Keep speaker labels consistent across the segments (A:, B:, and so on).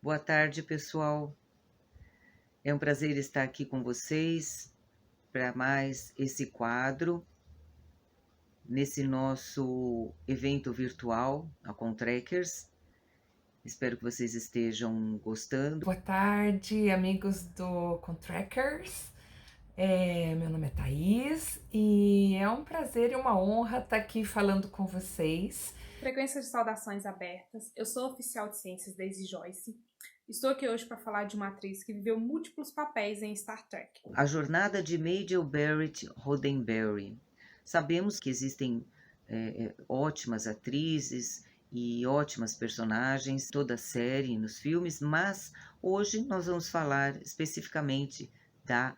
A: Boa tarde, pessoal. É um prazer estar aqui com vocês para mais esse quadro, nesse nosso evento virtual, a Contrackers. Espero que vocês estejam gostando.
B: Boa tarde, amigos do Contrackers. Meu nome é Thaís e é um prazer e uma honra estar aqui falando com vocês.
C: Frequência de saudações abertas. Eu sou oficial de ciências Daisy Joyce. Estou aqui hoje para falar de uma atriz que viveu múltiplos papéis em Star Trek.
A: A jornada de Majel Barrett Roddenberry. Sabemos que existem ótimas atrizes e ótimas personagens, toda a série nos filmes, mas hoje nós vamos falar especificamente da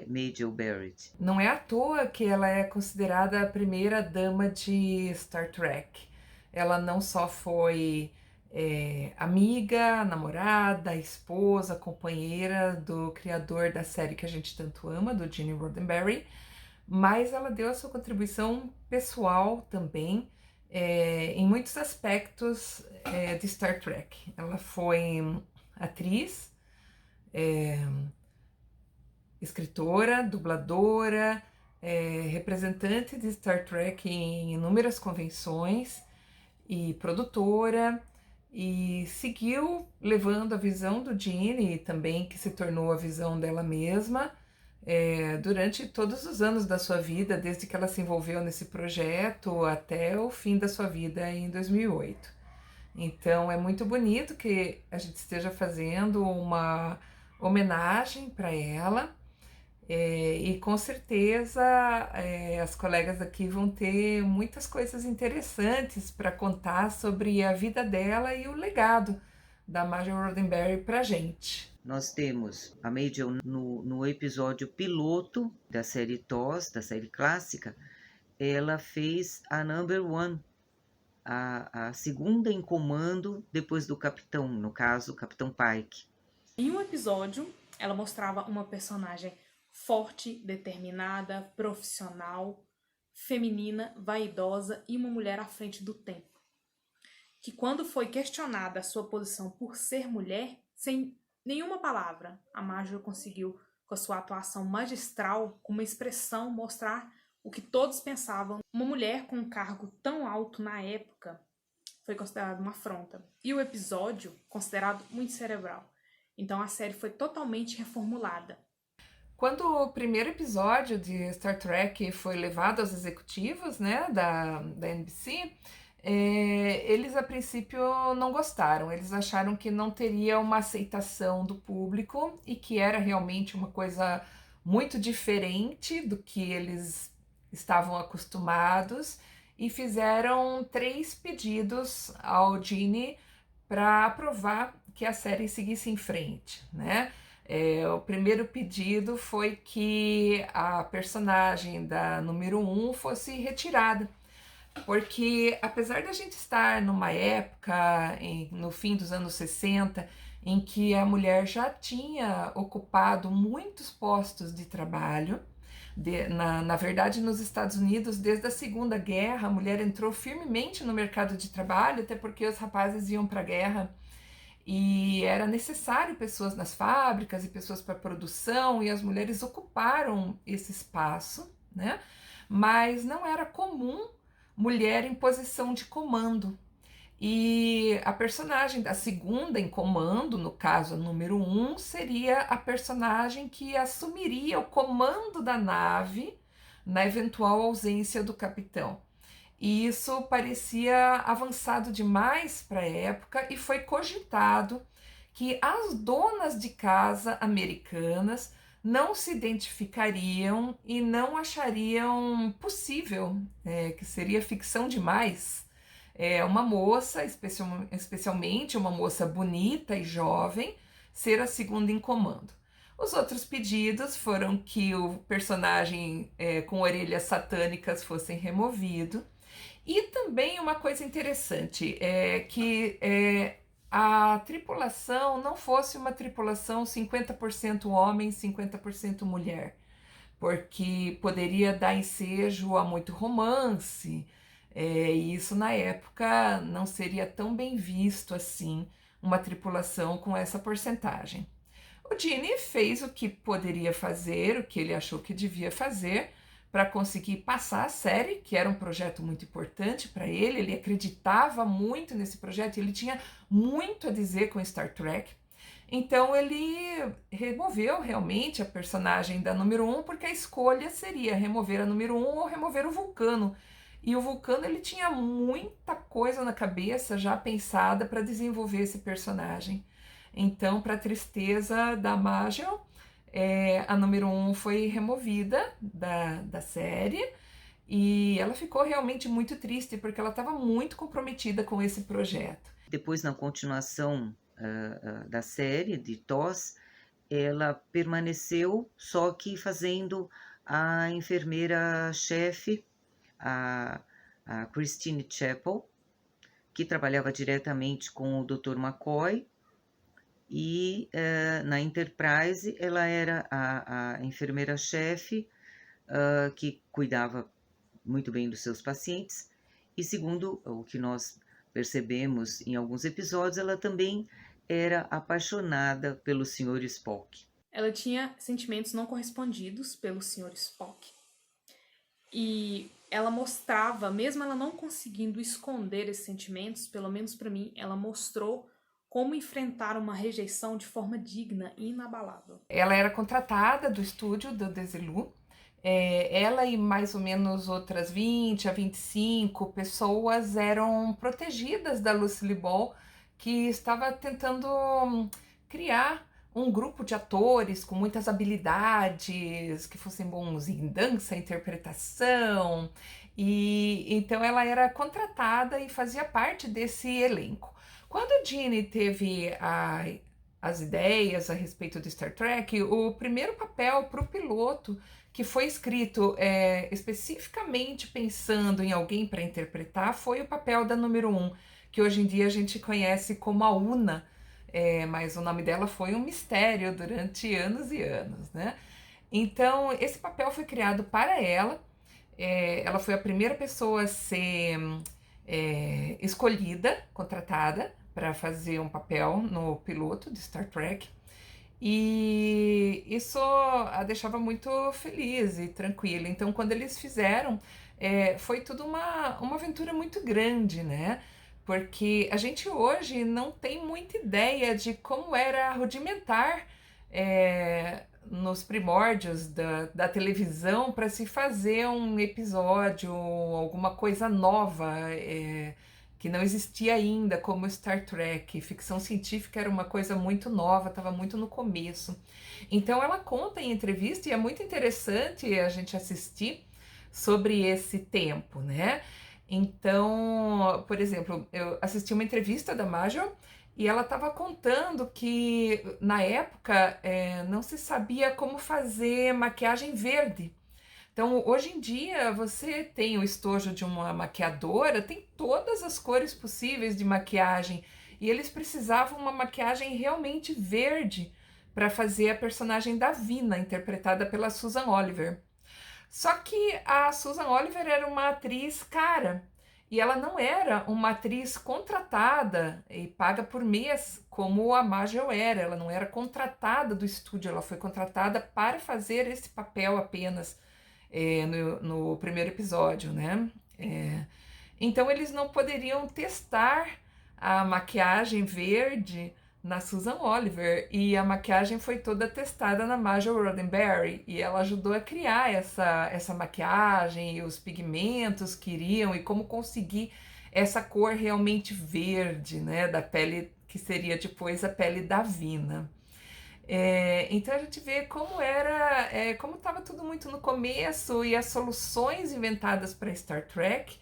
A: Majel Barrett.
B: Não é à toa que ela é considerada a primeira dama de Star Trek. Ela não só foi amiga, namorada, esposa, companheira do criador da série que a gente tanto ama, do Gene Roddenberry, mas ela deu a sua contribuição pessoal também em muitos aspectos de Star Trek. Ela foi atriz, escritora, dubladora, representante de Star Trek em inúmeras convenções e produtora, e seguiu levando a visão do Gene, também que se tornou a visão dela mesma, durante todos os anos da sua vida, desde que ela se envolveu nesse projeto até o fim da sua vida em 2008. Então é muito bonito que a gente esteja fazendo uma homenagem para ela. E com certeza as colegas aqui vão ter muitas coisas interessantes para contar sobre a vida dela e o legado da Major Roddenberry para a gente.
A: Nós temos a Majel no episódio piloto da série TOS, da série clássica. Ela fez a Number One, a segunda em comando depois do capitão, no caso, o Capitão Pike.
C: Em um episódio, ela mostrava uma personagem forte, determinada, profissional, feminina, vaidosa e uma mulher à frente do tempo. Que quando foi questionada a sua posição por ser mulher, sem nenhuma palavra, a Marjorie conseguiu, com a sua atuação magistral, com uma expressão, mostrar o que todos pensavam. Uma mulher com um cargo tão alto na época foi considerada uma afronta. E o episódio, considerado muito cerebral. Então a série foi totalmente reformulada.
B: Quando o primeiro episódio de Star Trek foi levado aos executivos, né, da NBC, eles a princípio não gostaram. Eles acharam que não teria uma aceitação do público e que era realmente uma coisa muito diferente do que eles estavam acostumados, e fizeram 3 pedidos ao Gene para aprovar que a série seguisse em frente, né? O primeiro pedido foi que a personagem da número 1 fosse retirada, porque apesar da gente estar numa época, no fim dos anos 60, em que a mulher já tinha ocupado muitos postos de trabalho, na verdade, nos Estados Unidos, desde a Segunda Guerra, a mulher entrou firmemente no mercado de trabalho, até porque os rapazes iam para a guerra e era necessário pessoas nas fábricas e pessoas para produção, e as mulheres ocuparam esse espaço, né? Mas não era comum mulher em posição de comando. E a personagem da segunda em comando, no caso a número 1, seria a personagem que assumiria o comando da nave na eventual ausência do capitão. E isso parecia avançado demais para a época, e foi cogitado que as donas de casa americanas não se identificariam e não achariam possível, que seria ficção demais, uma moça, especialmente uma moça bonita e jovem, ser a segunda em comando. Os outros pedidos foram que o personagem com orelhas satânicas fosse removido. E também uma coisa interessante é que a tripulação não fosse uma tripulação 50% homem, 50% mulher, porque poderia dar ensejo a muito romance, e isso na época não seria tão bem visto assim uma tripulação com essa porcentagem. O Gene fez o que poderia fazer, o que ele achou que devia fazer para conseguir passar a série, que era um projeto muito importante para ele acreditava muito nesse projeto, ele tinha muito a dizer com Star Trek. Então ele removeu realmente a personagem da número 1, porque a escolha seria remover a número 1 ou remover o Vulcano. E o Vulcano ele tinha muita coisa na cabeça já pensada para desenvolver esse personagem. Então, para tristeza da Majel, a número 1 foi removida da série e ela ficou realmente muito triste porque ela estava muito comprometida com esse projeto.
A: Depois, na continuação da série de TOS, ela permaneceu, só que fazendo a enfermeira-chefe, a Christine Chapel, que trabalhava diretamente com o Dr. McCoy, e na Enterprise ela era a enfermeira-chefe que cuidava muito bem dos seus pacientes, e segundo o que nós percebemos em alguns episódios, ela também era apaixonada pelo Sr. Spock.
C: Ela tinha sentimentos não correspondidos pelo Sr. Spock. E ela mostrava, mesmo ela não conseguindo esconder esses sentimentos, pelo menos para mim, ela mostrou como enfrentar uma rejeição de forma digna e inabalável.
B: Ela era contratada do estúdio do Desilu. Ela e mais ou menos outras 20 a 25 pessoas eram protegidas da Lucille Ball, que estava tentando criar um grupo de atores com muitas habilidades, que fossem bons em dança, interpretação, e então ela era contratada e fazia parte desse elenco. Quando a Gene teve as ideias a respeito de Star Trek, o primeiro papel para o piloto, que foi escrito especificamente pensando em alguém para interpretar, foi o papel da número 1, que hoje em dia a gente conhece como a Una, mas o nome dela foi um mistério durante anos e anos, né? Então, esse papel foi criado para ela. Ela foi a primeira pessoa a ser escolhida, contratada, para fazer um papel no piloto de Star Trek. E isso a deixava muito feliz e tranquila. Então, quando eles fizeram, foi tudo uma aventura muito grande, né? Porque a gente hoje não tem muita ideia de como era rudimentar nos primórdios da televisão para se fazer um episódio, alguma coisa nova que não existia ainda, como Star Trek. Ficção científica era uma coisa muito nova, estava muito no começo. Então ela conta em entrevista, e é muito interessante a gente assistir sobre esse tempo, né? Então, por exemplo, eu assisti uma entrevista da Majel e ela estava contando que na época não se sabia como fazer maquiagem verde. Então, hoje em dia, você tem o estojo de uma maquiadora, tem todas as cores possíveis de maquiagem, e eles precisavam uma maquiagem realmente verde para fazer a personagem da Vina, interpretada pela Susan Oliver. Só que a Susan Oliver era uma atriz cara, e ela não era uma atriz contratada e paga por mês, como a Majel era. Ela não era contratada do estúdio, ela foi contratada para fazer esse papel apenas no primeiro episódio, né? Então eles não poderiam testar a maquiagem verde na Susan Oliver, e a maquiagem foi toda testada na Majel Roddenberry, e ela ajudou a criar essa maquiagem e os pigmentos que iriam e como conseguir essa cor realmente verde, né, da pele que seria depois a pele da Vina. Então a gente vê como era, como estava tudo muito no começo, e as soluções inventadas para Star Trek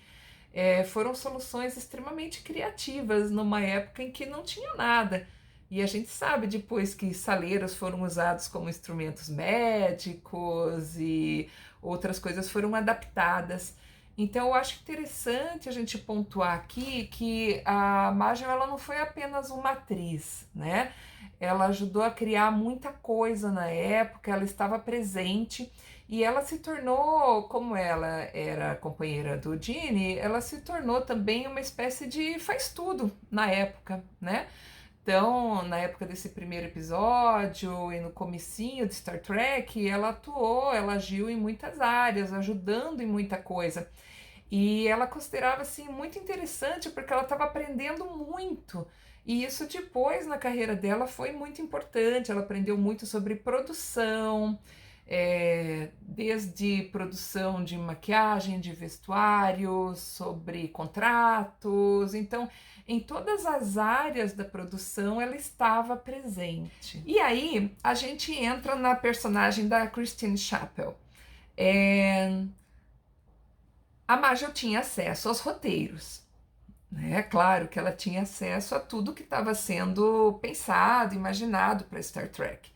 B: foram soluções extremamente criativas numa época em que não tinha nada. E a gente sabe depois que saleiros foram usados como instrumentos médicos e outras coisas foram adaptadas. Então eu acho interessante a gente pontuar aqui que a Majel ela não foi apenas uma atriz, né? Ela ajudou a criar muita coisa na época, ela estava presente e ela se tornou, como ela era companheira do Gene, ela se tornou também uma espécie de faz-tudo na época, né? Então, na época desse primeiro episódio e no comecinho de Star Trek, ela atuou, ela agiu em muitas áreas, ajudando em muita coisa. E ela considerava assim muito interessante porque ela estava aprendendo muito. E isso depois na carreira dela foi muito importante. Ela aprendeu muito sobre produção, desde produção de maquiagem, de vestuário, sobre contratos. Então, em todas as áreas da produção ela estava presente. E aí a gente entra na personagem da Christine Chappell. A Marvel tinha acesso aos roteiros, né? Claro que ela tinha acesso a tudo que estava sendo pensado, imaginado para Star Trek.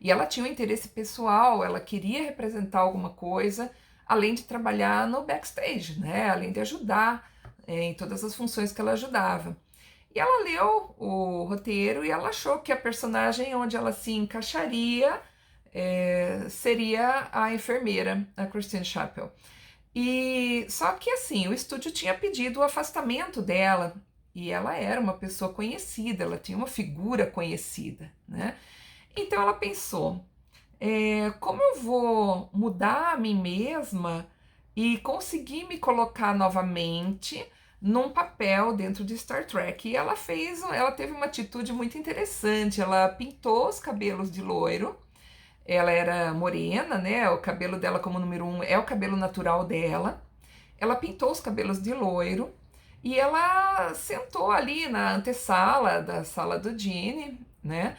B: E ela tinha um interesse pessoal, ela queria representar alguma coisa, além de trabalhar no backstage, né? Além de ajudar em todas as funções que ela ajudava. E ela leu o roteiro e ela achou que a personagem onde ela se encaixaria seria a enfermeira, a Christine Chappell. E só que assim, o estúdio tinha pedido o afastamento dela e ela era uma pessoa conhecida, ela tinha uma figura conhecida, né? Então ela pensou, como eu vou mudar a mim mesma e conseguir me colocar novamente num papel dentro de Star Trek? E ela teve uma atitude muito interessante, ela pintou os cabelos de loiro. Ela era morena, né? O cabelo dela, como número 1, é o cabelo natural dela. Ela pintou os cabelos de loiro e ela sentou ali na antessala da sala do Gene, né?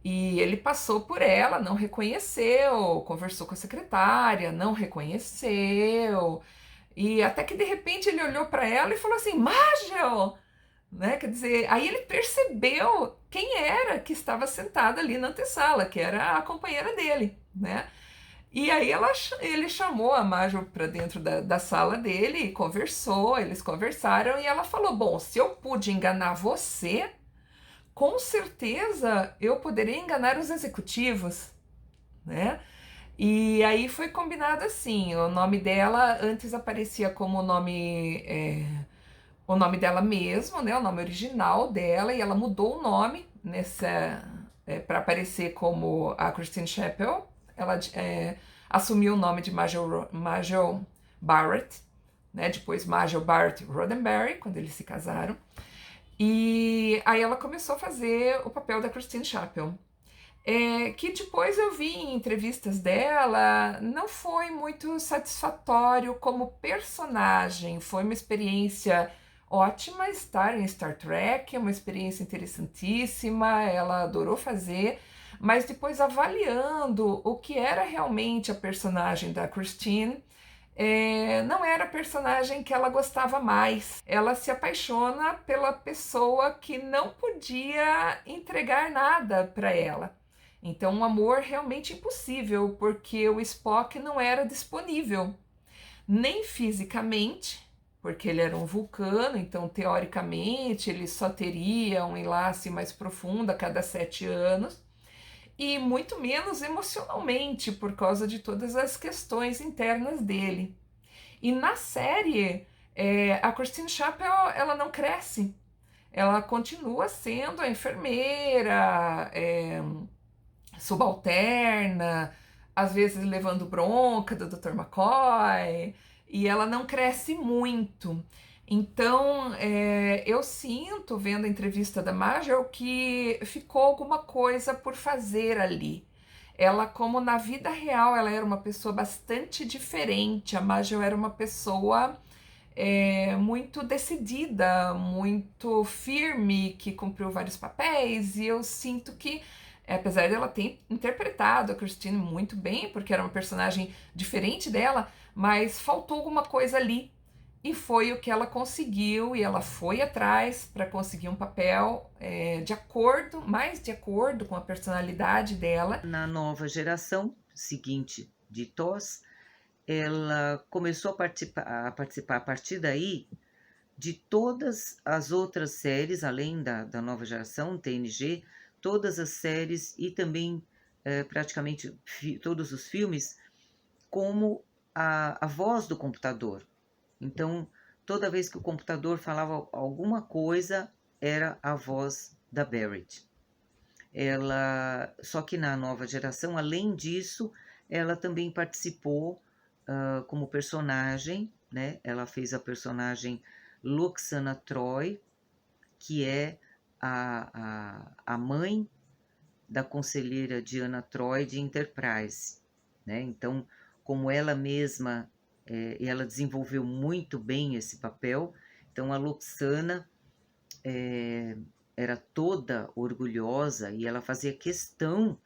B: E ele passou por ela, não reconheceu, conversou com a secretária, não reconheceu. E até que de repente ele olhou para ela e falou assim: Majel! Né? Quer dizer, aí ele percebeu quem era que estava sentada ali na antessala, que era a companheira dele, né? E aí ele chamou a Marjorie para dentro da sala dele e conversou, eles conversaram e ela falou: bom, se eu pude enganar você, com certeza eu poderia enganar os executivos, né? E aí foi combinado assim, o nome dela antes aparecia como o nome dela mesmo, né, o nome original dela, e ela mudou o nome para aparecer como a Christine Chappell. Ela assumiu o nome de Majel Barrett, né, depois Majel Barrett Roddenberry, quando eles se casaram. E aí ela começou a fazer o papel da Christine Chappell. Que depois eu vi em entrevistas dela, não foi muito satisfatório como personagem, foi uma experiência ótima estar em Star Trek, é uma experiência interessantíssima, ela adorou fazer, mas depois avaliando o que era realmente a personagem da Christine, não era a personagem que ela gostava mais. Ela se apaixona pela pessoa que não podia entregar nada para ela. Então, um amor realmente impossível, porque o Spock não era disponível, nem fisicamente, porque ele era um vulcano, então, teoricamente, ele só teria um enlace mais profundo a cada 7 anos, e muito menos emocionalmente, por causa de todas as questões internas dele. E na série, a Christine Chappell, ela não cresce, ela continua sendo a enfermeira, subalterna, às vezes levando bronca do Dr. McCoy, e ela não cresce muito. Então, eu sinto, vendo a entrevista da Majel, que ficou alguma coisa por fazer ali. Ela, como na vida real, ela era uma pessoa bastante diferente. A Majel era uma pessoa muito decidida, muito firme, que cumpriu vários papéis, e eu sinto que apesar dela ter interpretado a Christine muito bem, porque era uma personagem diferente dela, mas faltou alguma coisa ali. E foi o que ela conseguiu, e ela foi atrás para conseguir um papel mais de acordo com a personalidade dela.
A: Na nova geração seguinte de TOS, ela começou a participar a partir daí de todas as outras séries, além da nova geração, TNG, todas as séries e também praticamente todos os filmes, como a voz do computador. Então, toda vez que o computador falava alguma coisa, era a voz da Barrett. Só que na nova geração, além disso, ela também participou como personagem, né? Ela fez a personagem Luxana Troy, que é a mãe da conselheira Diana Troy de Enterprise, né? Então, como ela mesma, ela desenvolveu muito bem esse papel, então a Luxana era toda orgulhosa e ela fazia questão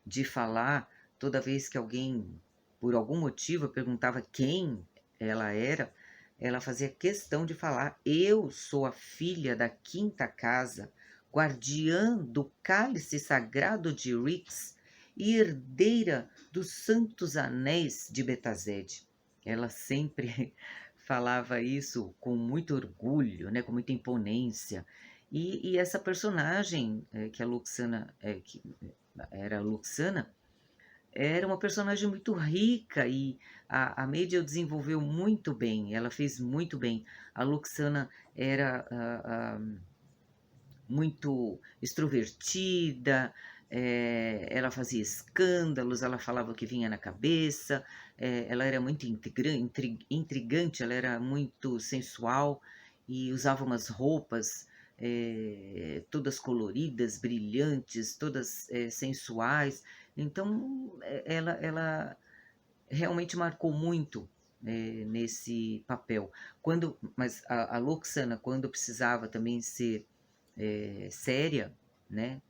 A: de falar toda vez que alguém, por algum motivo, perguntava quem ela era, ela fazia questão de falar: eu sou a filha da quinta casa, guardiã do cálice sagrado de Rix e herdeira dos santos anéis de Betazed. Ela sempre falava isso com muito orgulho, né, com muita imponência. E essa personagem que a Luxana, que era a Luxana, era uma personagem muito rica e a Majel desenvolveu muito bem, ela fez muito bem. A Luxana era muito extrovertida, ela fazia escândalos, ela falava o que vinha na cabeça, ela era muito intrigante, ela era muito sensual e usava umas roupas todas coloridas, brilhantes, todas sensuais. Então, ela realmente marcou muito nesse papel. Mas a Luxana, quando precisava também ser séria, né,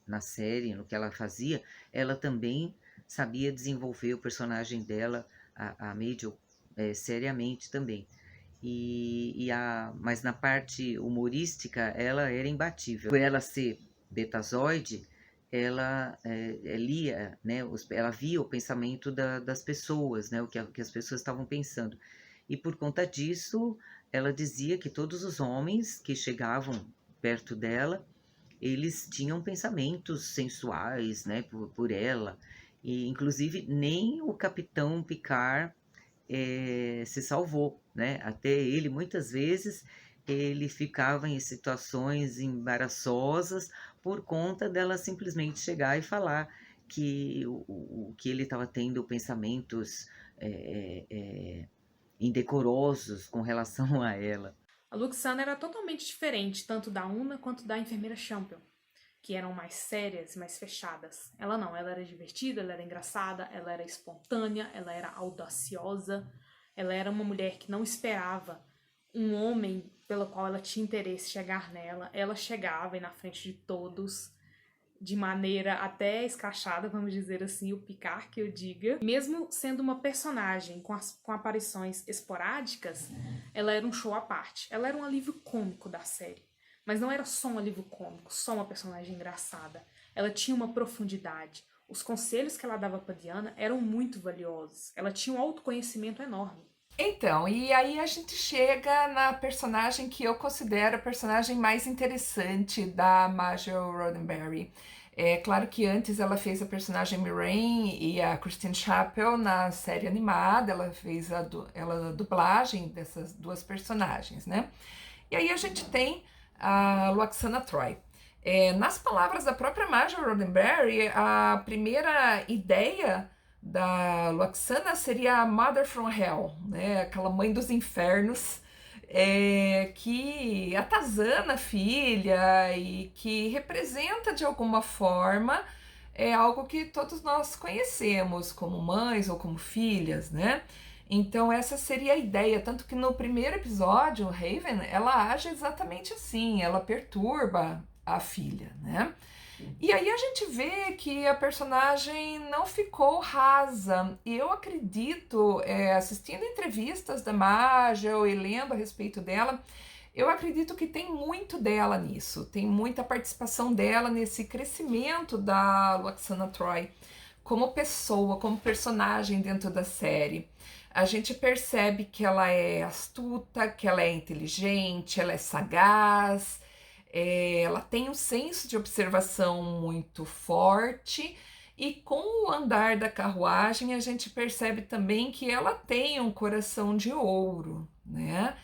A: na série, no que ela fazia, ela também sabia desenvolver o personagem dela, a Majel, seriamente também. Mas na parte humorística, ela era imbatível. Por ela ser betazoide, ela lia, né, ela via o pensamento das pessoas, né, o que as pessoas estavam pensando. E por conta disso, ela dizia que todos os homens que chegavam perto dela, eles tinham pensamentos sensuais, né, por ela. E, inclusive, nem o Capitão Picard se salvou, né? Até ele, muitas vezes, ele ficava em situações embaraçosas por conta dela simplesmente chegar e falar que que ele estava tendo pensamentos indecorosos com relação a ela.
C: A Luxana era totalmente diferente, tanto da Una quanto da enfermeira Champion, que eram mais sérias, mais fechadas. Ela não, ela era divertida, ela era engraçada, ela era espontânea, ela era audaciosa, ela era uma mulher que não esperava um homem pelo qual ela tinha interesse chegar nela. Ela chegava e na frente de todos, de maneira até escrachada, vamos dizer assim, o Picard que eu diga. Mesmo sendo uma personagem com aparições esporádicas, ela era um show à parte. Ela era um alívio cômico da série. Mas não era só um alívio cômico, só uma personagem engraçada. Ela tinha uma profundidade. Os conselhos que ela dava para Diana eram muito valiosos. Ela tinha um autoconhecimento enorme.
B: Então, e aí a gente chega na personagem que eu considero a personagem mais interessante da Majel Roddenberry. É claro que antes ela fez a personagem Moiraine e a Christine Chappell na série animada, ela fez a dublagem dessas duas personagens, né? E aí a gente tem a Luxana Troy. Nas palavras da própria Majel Roddenberry, a primeira ideia da Luxana seria a Mother from Hell, né? Aquela mãe dos infernos, que atazana a filha e que representa de alguma forma algo que todos nós conhecemos como mães ou como filhas, né? Então essa seria a ideia, tanto que no primeiro episódio, Raven, ela age exatamente assim, ela perturba a filha, né? E aí a gente vê que a personagem não ficou rasa. E eu acredito, assistindo entrevistas da Majel e lendo a respeito dela, eu acredito que tem muito dela nisso. Tem muita participação dela nesse crescimento da Luxana Troy como pessoa, como personagem dentro da série. A gente percebe que ela é astuta, que ela é inteligente, ela é sagaz, ela tem um senso de observação muito forte e com o andar da carruagem a gente percebe também que ela tem um coração de ouro, né?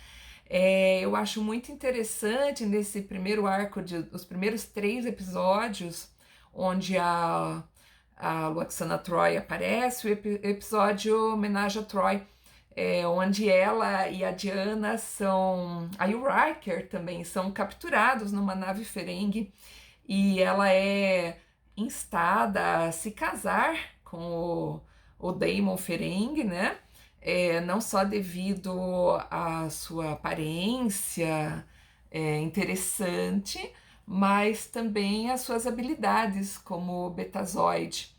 B: Eu acho muito interessante nesse primeiro arco, os primeiros 3 episódios, onde a Lwaxana Troy aparece, o episódio Homenagem a Troy, onde ela e a Diana aí o Riker também, são capturados numa nave Ferengi, e ela é instada a se casar com o Daemon Ferengi, né? Não só devido à sua aparência interessante, mas também às suas habilidades como Betazoide.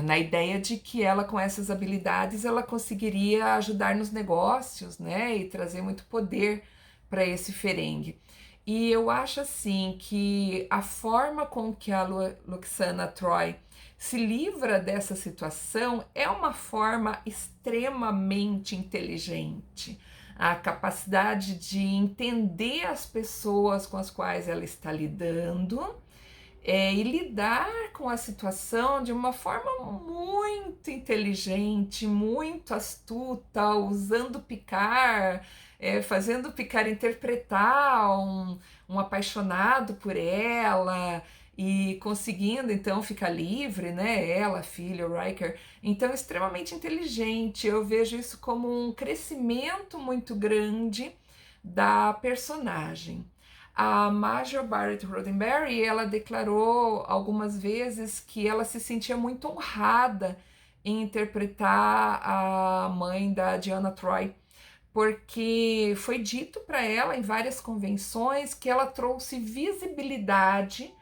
B: Na ideia de que ela, com essas habilidades, ela conseguiria ajudar nos negócios, né, e trazer muito poder para esse Ferengi. E eu acho assim que a forma com que a Lwaxana Troy se livra dessa situação é uma forma extremamente inteligente. A capacidade de entender as pessoas com as quais ela está lidando, e lidar com a situação de uma forma muito inteligente, muito astuta, usando Picard, fazendo Picard interpretar um apaixonado por ela e conseguindo então ficar livre, né? Ela, a filha, o Riker. Então, extremamente inteligente. Eu vejo isso como um crescimento muito grande da personagem. A Major Barrett Roddenberry, ela declarou algumas vezes que ela se sentia muito honrada em interpretar a mãe da Diana Troy, porque foi dito para ela em várias convenções que ela trouxe visibilidade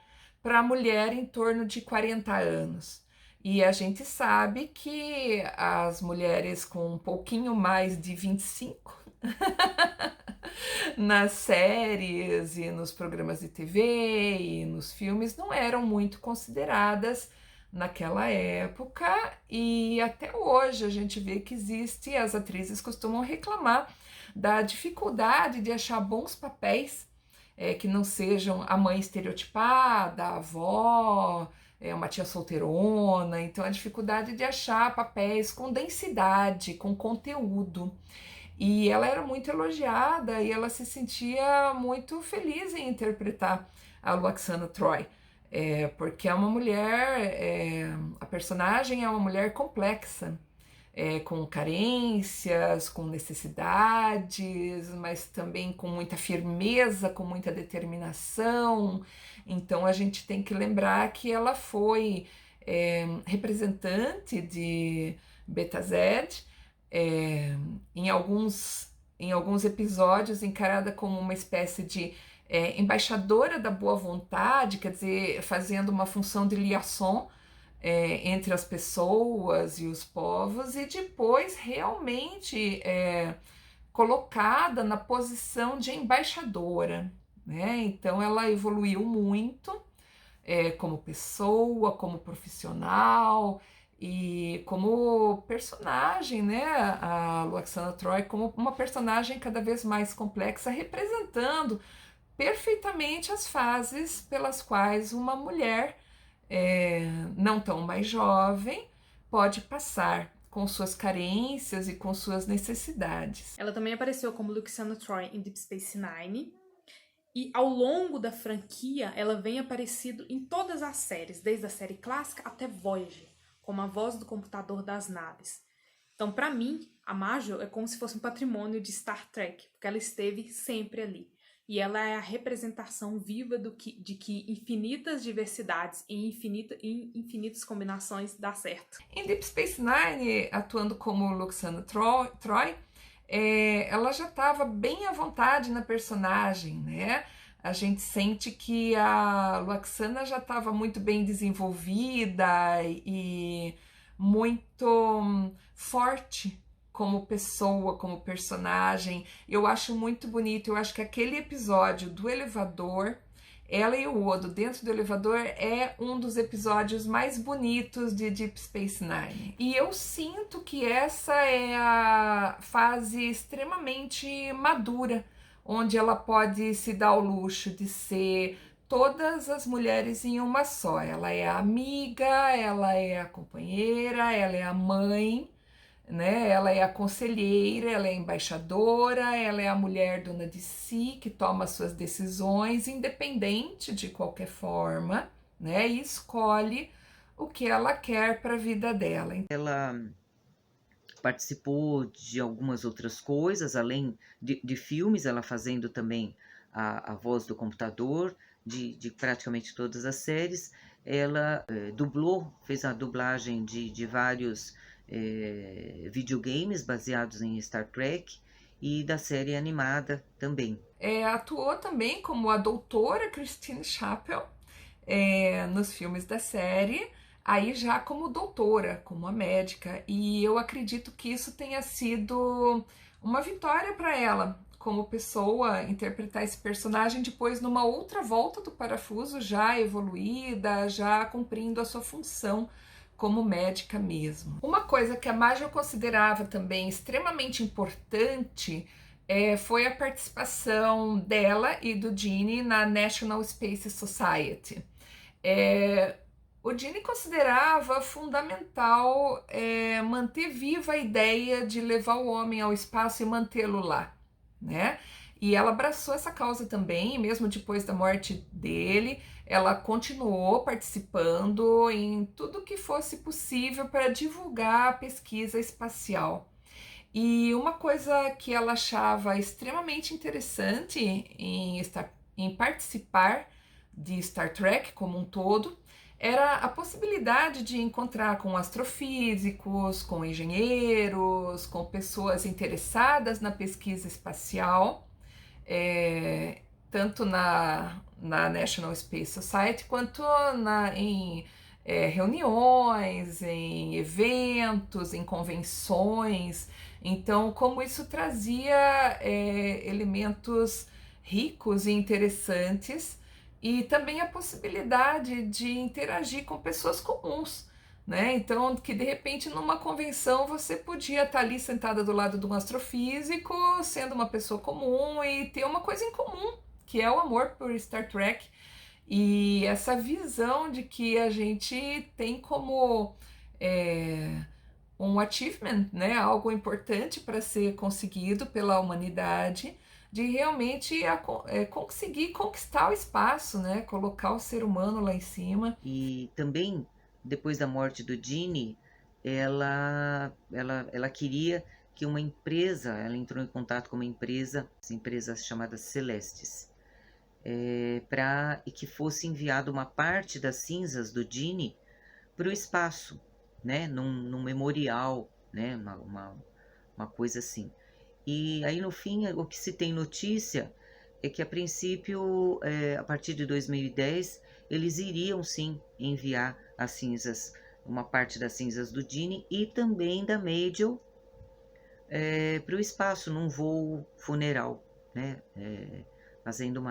B: para a mulher em torno de 40 anos. E a gente sabe que as mulheres com um pouquinho mais de 25 nas séries e nos programas de TV e nos filmes não eram muito consideradas naquela época, e até hoje a gente vê que existe, as atrizes costumam reclamar da dificuldade de achar bons papéis que não sejam a mãe estereotipada, a avó, uma tia solteirona. Então a dificuldade de achar papéis com densidade, com conteúdo. E ela era muito elogiada e ela se sentia muito feliz em interpretar a Lwaxana Troy, porque é uma mulher, a personagem é uma mulher complexa, com carências, com necessidades, mas também com muita firmeza, com muita determinação. Então a gente tem que lembrar que ela foi representante de Betazed, em alguns episódios encarada como uma espécie de embaixadora da boa vontade, quer dizer, fazendo uma função de liaison entre as pessoas e os povos, e depois realmente colocada na posição de embaixadora, né? Então ela evoluiu muito como pessoa, como profissional e como personagem, né? A Lwaxana Troy como uma personagem cada vez mais complexa, representando perfeitamente as fases pelas quais uma mulher não tão mais jovem pode passar com suas carências e com suas necessidades.
C: Ela também apareceu como Lwaxana Troy em Deep Space Nine. E ao longo da franquia, ela vem aparecido em todas as séries, desde a série clássica até Voyager, como a voz do computador das naves. Então, para mim, a Major é como se fosse um patrimônio de Star Trek, porque ela esteve sempre ali. E ela é a representação viva de que infinitas diversidades e infinitas combinações dá certo.
B: Em Deep Space Nine, atuando como Lwaxana Troy, ela já estava bem à vontade na personagem, né? A gente sente que a Lwaxana já estava muito bem desenvolvida e muito forte como pessoa, como personagem. Eu acho muito bonito, eu acho que aquele episódio do elevador, ela e o Odo dentro do elevador, é um dos episódios mais bonitos de Deep Space Nine. E eu sinto que essa é a fase extremamente madura, onde ela pode se dar o luxo de ser todas as mulheres em uma só. Ela é a amiga, ela é a companheira, ela é a mãe, né? Ela é a conselheira, ela é a embaixadora, ela é a mulher dona de si, que toma suas decisões, independente de qualquer forma, né? E escolhe o que ela quer para a vida dela.
A: Ela participou de algumas outras coisas, além de filmes, ela fazendo também a voz do computador, de praticamente todas as séries. Ela dublou, fez a dublagem de vários videogames baseados em Star Trek e da série animada também.
B: Atuou também como a doutora Christine Chappell nos filmes da série, aí já como doutora, como a médica, e eu acredito que isso tenha sido uma vitória para ela como pessoa interpretar esse personagem depois numa outra volta do parafuso, já evoluída, já cumprindo a sua função como médica mesmo. Uma coisa que a Marjorie considerava também extremamente importante foi a participação dela e do Gene na National Space Society. O Gene considerava fundamental manter viva a ideia de levar o homem ao espaço e mantê-lo lá, né? E ela abraçou essa causa também, mesmo depois da morte dele, ela continuou participando em tudo que fosse possível para divulgar a pesquisa espacial. E uma coisa que ela achava extremamente interessante em participar de Star Trek como um todo era a possibilidade de encontrar com astrofísicos, com engenheiros, com pessoas interessadas na pesquisa espacial, tanto na National Space Society quanto em reuniões, em eventos, em convenções. Então, como isso trazia elementos ricos e interessantes e também a possibilidade de interagir com pessoas comuns, né? Então, que de repente numa convenção você podia estar ali sentada do lado de um astrofísico, sendo uma pessoa comum e ter uma coisa em comum, que é o amor por Star Trek e essa visão de que a gente tem como um achievement, né? Algo importante para ser conseguido pela humanidade, de realmente conseguir conquistar o espaço, né? Colocar o ser humano lá em cima.
A: E também, depois da morte do Gene, ela queria que uma empresa, ela entrou em contato com uma empresa, essa empresa chamada Celestis, para que fosse enviada uma parte das cinzas do Gene para o espaço, né? Num memorial, né? Uma coisa assim. E aí, no fim, o que se tem notícia é que, a princípio, a partir de 2010, eles iriam sim enviar as cinzas, uma parte das cinzas do Gene e também da Majel para o espaço, num voo funeral, né? Fazendo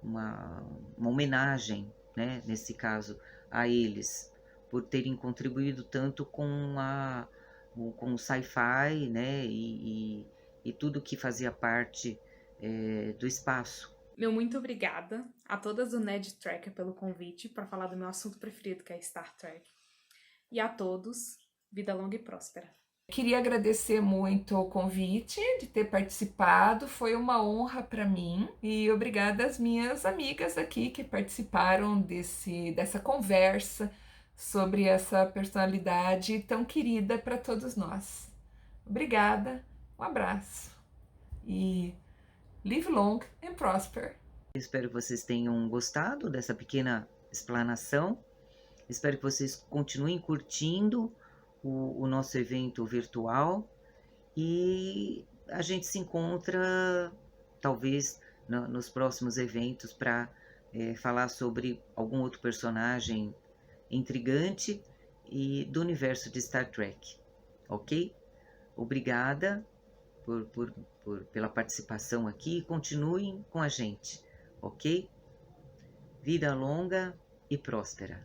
A: uma homenagem, né? Nesse caso, a eles, por terem contribuído tanto com o sci-fi, né? E tudo que fazia parte do espaço.
C: Meu muito obrigada a todas do Ned Tracker pelo convite para falar do meu assunto preferido, que é Star Trek. E a todos, vida longa e próspera.
B: Queria agradecer muito o convite de ter participado, foi uma honra para mim e obrigada às minhas amigas aqui que participaram dessa conversa sobre essa personalidade tão querida para todos nós. Obrigada, um abraço e live long and prosper.
A: Espero que vocês tenham gostado dessa pequena explanação. Espero que vocês continuem curtindo o nosso evento virtual e a gente se encontra talvez nos próximos eventos para falar sobre algum outro personagem intrigante e do universo de Star Trek, ok? Obrigada pela participação aqui, continuem com a gente, ok? Vida longa e próspera.